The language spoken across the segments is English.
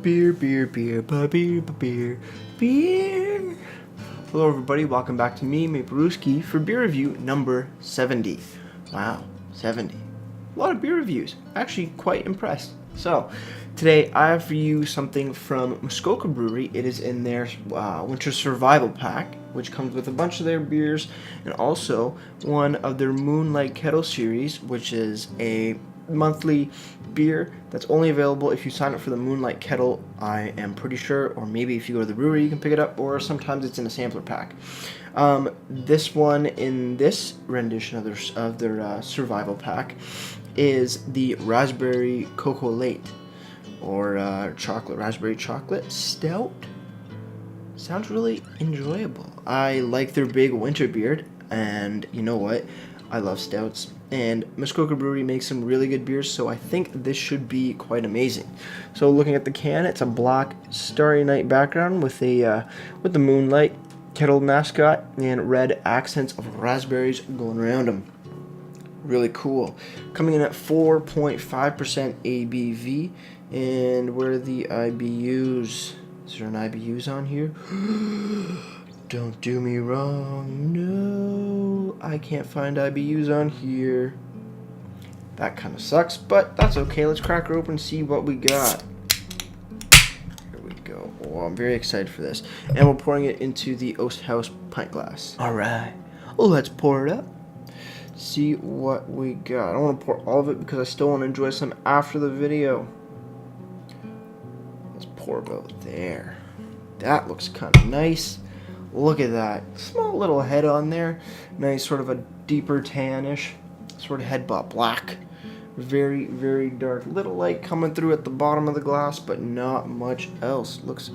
beer, beer, beer, beer, beer, beer. Hello everybody, welcome back to me, Maperuski, for beer review number 70. Wow, 70. A lot of beer reviews. Actually quite impressed. So, today I have for you something from Muskoka Brewery. It is in their Winter Survival Pack, which comes with a bunch of their beers, and also one of their Moonlight Kettle series, which is a monthly beer that's only available if you sign up for the Moonlight Kettle, I am pretty sure, or maybe if you go to the brewery you can pick it up, or sometimes it's in a sampler pack. This one in this rendition of their survival pack is the Raspberry Coco Lait, or Raspberry Chocolate Stout. Sounds really enjoyable. I like their big winter beard, and you know what? I love stouts, and Muskoka Brewery makes some really good beers, so I think this should be quite amazing. So looking at the can, it's a black Starry Night background with the Moonlight Kettle mascot and red accents of raspberries going around them. Really cool. Coming in at 4.5% ABV, and where are the IBUs? Is there an IBUs on here? Don't do me wrong. No, I can't find IBUs on here. That kind of sucks, but that's okay. Let's crack her open and see what we got. Here we go. Oh, I'm very excited for this. And we're pouring it into the Oast House pint glass. Alright, let's pour it up. See what we got. I don't want to pour all of it because I still want to enjoy some after the video. Let's pour about there. That looks kind of nice. Look at that. Small little head on there. Nice sort of a deeper tannish. Sort of head but black. Very, very dark. Little light coming through at the bottom of the glass, but not much else. Looks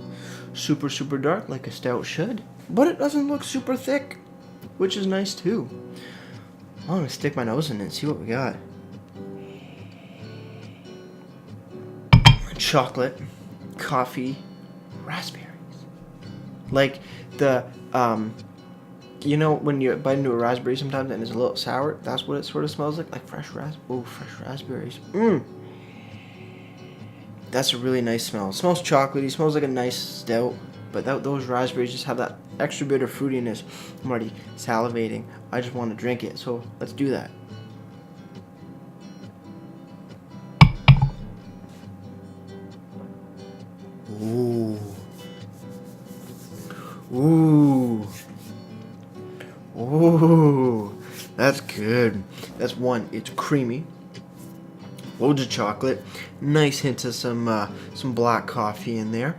super, super dark like a stout should. But it doesn't look super thick, which is nice too. I'm going to stick my nose in it and see what we got. Chocolate, coffee, raspberries. Like the, you know when you bite into a raspberry sometimes and it's a little sour? That's what it sort of smells like fresh raspberries. That's a really nice smell. It smells chocolatey, smells like a nice stout, but those raspberries just have that extra bit of fruitiness. I'm already salivating. I just want to drink it, so let's do that. Ooh. Ooh. Ooh. That's good. That's one. It's creamy. Loads of chocolate. Nice hint of some black coffee in there.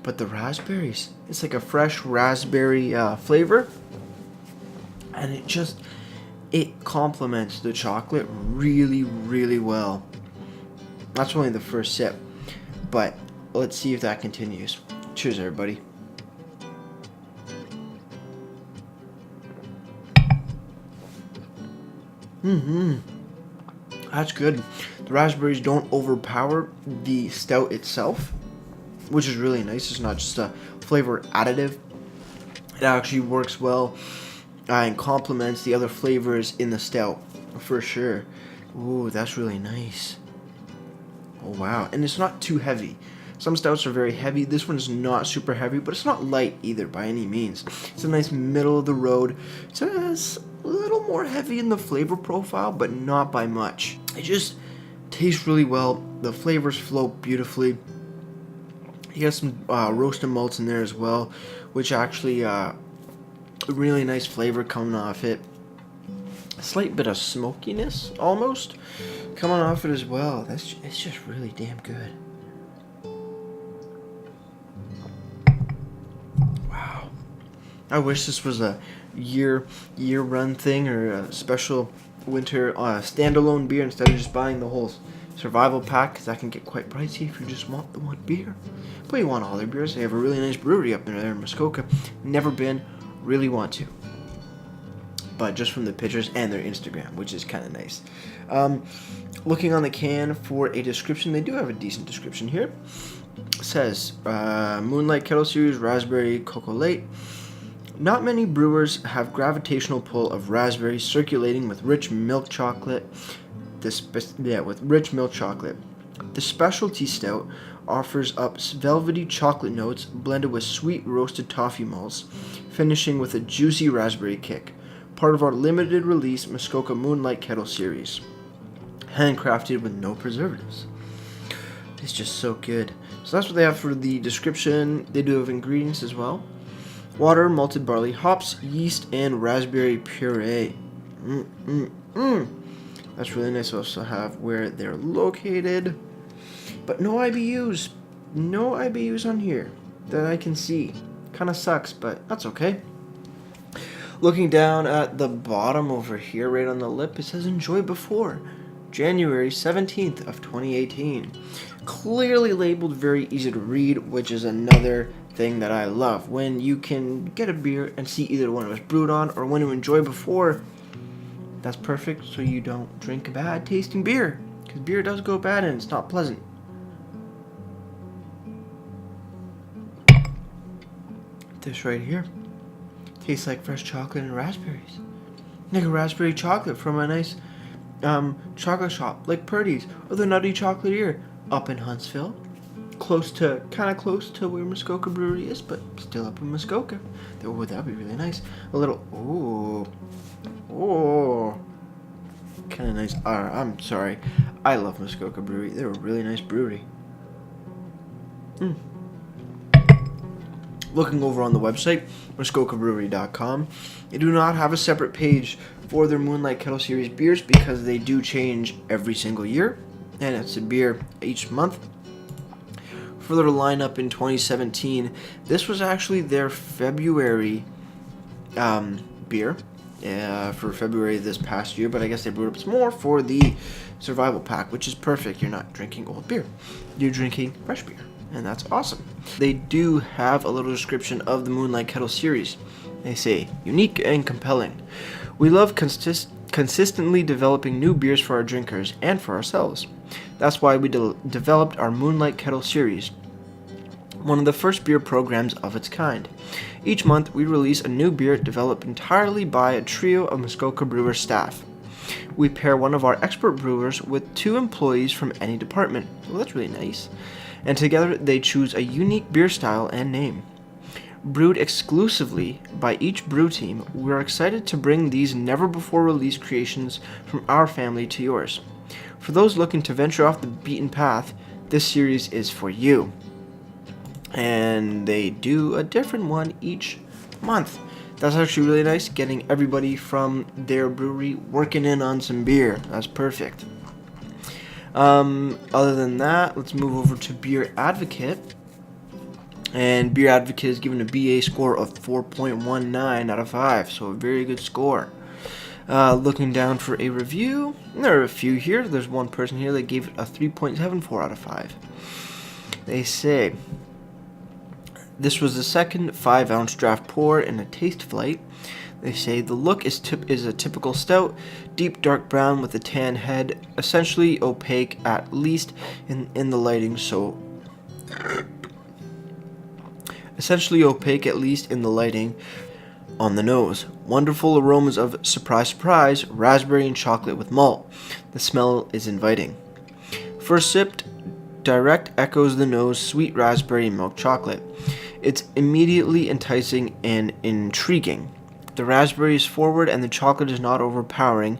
But the raspberries, it's like a fresh raspberry flavor. And it complements the chocolate really, really well. That's only the first sip. But let's see if that continues. Cheers, everybody. That's good. The raspberries don't overpower the stout itself, which is really nice. It's not just a flavor additive. It actually works well and complements the other flavors in the stout, for sure. Ooh, that's really nice. Oh, wow. And it's not too heavy. Some stouts are very heavy. This one is not super heavy, but it's not light either by any means. It's a nice middle of the road. It's a little more heavy in the flavor profile, but not by much. It just tastes really well. The flavors flow beautifully. You got some roasted malts in there as well, which actually a really nice flavor coming off it. A slight bit of smokiness almost coming off it as well. It's just really damn good. Wow. I wish this was a year-run thing, or a special winter standalone beer instead of just buying the whole survival pack, because that can get quite pricey if you just want the one beer. But you want all their beers. They have a really nice brewery up there in Muskoka. Never been, really want to. But just from the pictures and their Instagram, which is kind of nice. Looking on the can for a description, they do have a decent description here. It says, Moonlight Kettle Series Raspberry Coco Lait. Not many brewers have gravitational pull of raspberries circulating with rich milk chocolate. The specialty stout offers up velvety chocolate notes blended with sweet roasted toffee malts, finishing with a juicy raspberry kick. Part of our limited release Muskoka Moonlight Kettle series. Handcrafted with no preservatives. It's just so good. So that's what they have for the description. They do have ingredients as well. Water, malted barley, hops, yeast, and raspberry puree. That's really nice. We also have where they're located. But no IBUs. No IBUs on here that I can see. Kind of sucks, but that's okay. Looking down at the bottom over here, right on the lip, it says enjoy before. January 17th of 2018. Clearly labeled, very easy to read, which is another thing that I love. When you can get a beer and see either when it was brewed on or when to enjoy before, that's perfect so you don't drink bad tasting beer. Because beer does go bad and it's not pleasant. This right here tastes like fresh chocolate and raspberries. Like a raspberry chocolate from a nice chocolate shop like Purdy's or the Nutty Chocolatier up in Huntsville. Kind of close to where Muskoka Brewery is, but still up in Muskoka. Oh, that'd be really nice. A little, kind of nice. I'm sorry. I love Muskoka Brewery. They're a really nice brewery. Looking over on the website, muskokabrewery.com, they do not have a separate page for their Moonlight Kettle Series beers because they do change every single year, and it's a beer each month. For their lineup in 2017, this was actually their February beer for February this past year, but I guess they brewed up some more for the survival pack, which is perfect. You're not drinking old beer. You're drinking fresh beer, and that's awesome. They do have a little description of the Moonlight Kettle series. They say, unique and compelling. We love consistently developing new beers for our drinkers and for ourselves. That's why we developed our Moonlight Kettle series, one of the first beer programs of its kind. Each month, we release a new beer developed entirely by a trio of Muskoka Brewer staff. We pair one of our expert brewers with 2 employees from any department. Well, that's really nice. And together, they choose a unique beer style and name. Brewed exclusively by each brew team, we're excited to bring these never-before-released creations from our family to yours. For those looking to venture off the beaten path, this series is for you. And they do a different one each month. That's actually really nice, getting everybody from their brewery working in on some beer. That's perfect. Other than that, let's move over to Beer Advocate. And Beer Advocate is given a BA score of 4.19 out of 5, so a very good score. Looking down for a review, there are a few here. There's one person here that gave it a 3.74 out of 5. They say, this was the second 5-ounce draft pour in a taste flight. They say the look is a typical stout, deep dark brown with a tan head, essentially opaque at least in the lighting, on the nose. Wonderful aromas of surprise, raspberry and chocolate with malt. The smell is inviting. First sip, direct echoes the nose, sweet raspberry and milk chocolate. It's immediately enticing and intriguing. The raspberry is forward and the chocolate is not overpowering,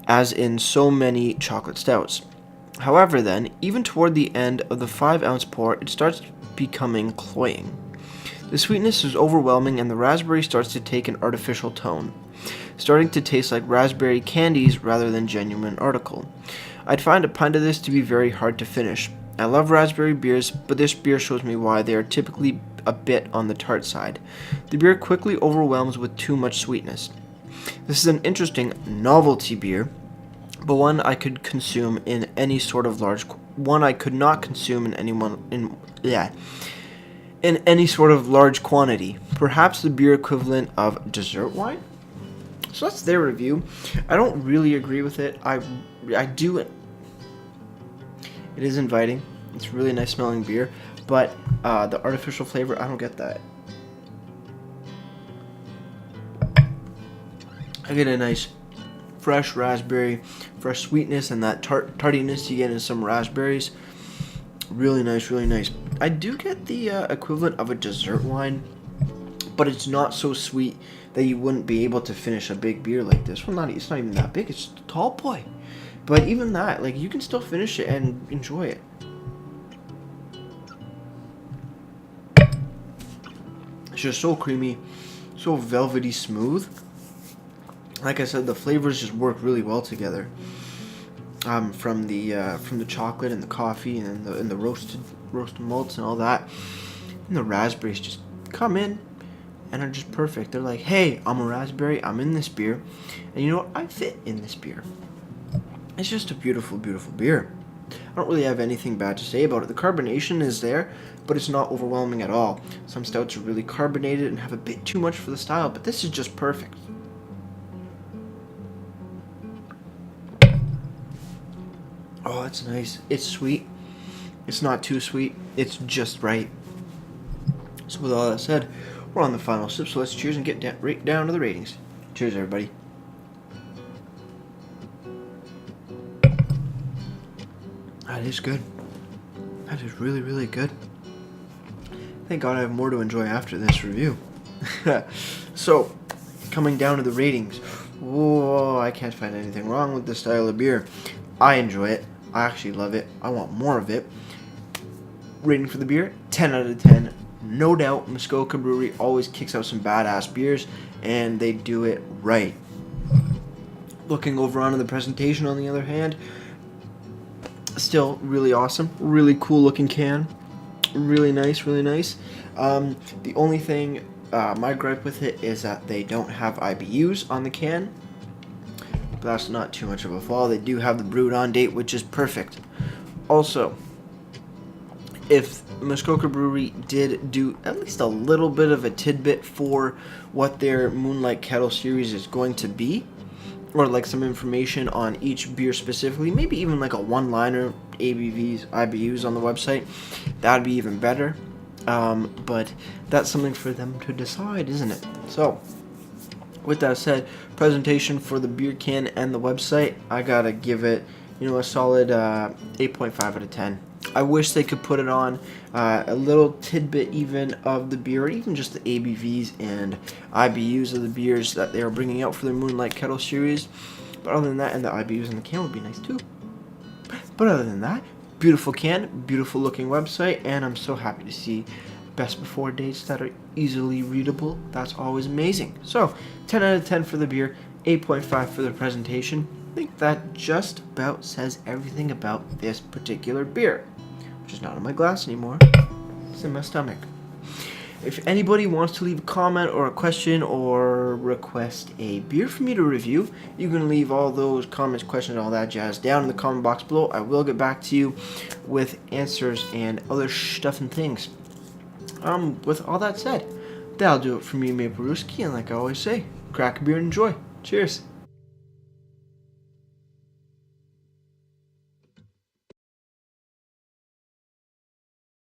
as in so many chocolate stouts. However then, even toward the end of the 5-ounce pour, it starts becoming cloying. The sweetness is overwhelming and the raspberry starts to take an artificial tone, starting to taste like raspberry candies rather than genuine article. I'd find a pint of this to be very hard to finish. I love raspberry beers, but this beer shows me why they are typically a bit on the tart side. The beer quickly overwhelms with too much sweetness. This is an interesting novelty beer, but one I could consume in any sort of one I could not consume in any sort of large quantity. Perhaps the beer equivalent of dessert wine? So that's their review. I don't really agree with it. I do it. It is inviting. It's really nice smelling beer, but the artificial flavor, I don't get that. I get a nice fresh raspberry, fresh sweetness, and that tartiness you get in some raspberries. Really nice, really nice. I do get the equivalent of a dessert wine, but it's not so sweet that you wouldn't be able to finish a big beer like this. Well, it's not even that big. It's a tall boy. But even that, like, you can still finish it and enjoy it. It's just so creamy, so velvety smooth. Like I said, the flavors just work really well together. From the chocolate and the coffee and the roasted malts and all that, and the raspberries just come in and are just perfect. They're like, hey, I'm a raspberry. I'm in this beer, and you know what? I fit in this beer. It's just a beautiful, beautiful beer. I don't really have anything bad to say about it. The carbonation is there, but it's not overwhelming at all. Some stouts are really carbonated and have a bit too much for the style, but this is just perfect. Oh, it's nice. It's sweet. It's not too sweet. It's just right. So with all that said, we're on the final sip, so let's cheers and get right down to the ratings. Cheers, everybody. That is good. That is really, really good. Thank God I have more to enjoy after this review. So, coming down to the ratings. Whoa, I can't find anything wrong with this style of beer. I enjoy it. I actually love it. I want more of it. Rating for the beer, 10 out of 10. No doubt, Muskoka Brewery always kicks out some badass beers, and they do it right. Looking over onto the presentation, on the other hand, still really awesome. Really cool looking can. Really nice, really nice. The only thing, my gripe with it is that they don't have IBUs on the can. But that's not too much of a flaw. They do have the brewed on date, which is perfect. Also, if Muskoka Brewery did do at least a little bit of a tidbit for what their Moonlight Kettle series is going to be, or like some information on each beer specifically, maybe even like a one-liner, ABVs, IBUs on the website, that'd be even better. But that's something for them to decide, isn't it? So, with that said, presentation for the beer can and the website, I gotta give it, a solid 8.5 out of 10. I wish they could put it on a little tidbit even of the beer, or even just the ABVs and IBUs of the beers that they are bringing out for their Moonlight Kettle series. But other than that, and the IBUs in the can would be nice too. But other than that, beautiful can, beautiful looking website, and I'm so happy to see best before dates that are easily readable. That's always amazing. So, 10 out of 10 for the beer, 8.5 for the presentation. I think that just about says everything about this particular beer, which is not in my glass anymore. It's in my stomach. If anybody wants to leave a comment or a question or request a beer for me to review, you can leave all those comments, questions, all that jazz down in the comment box below. I will get back to you with answers and other stuff and things. With all that said, that'll do it for me, Maple Brewski, and like I always say, crack a beer and enjoy. Cheers.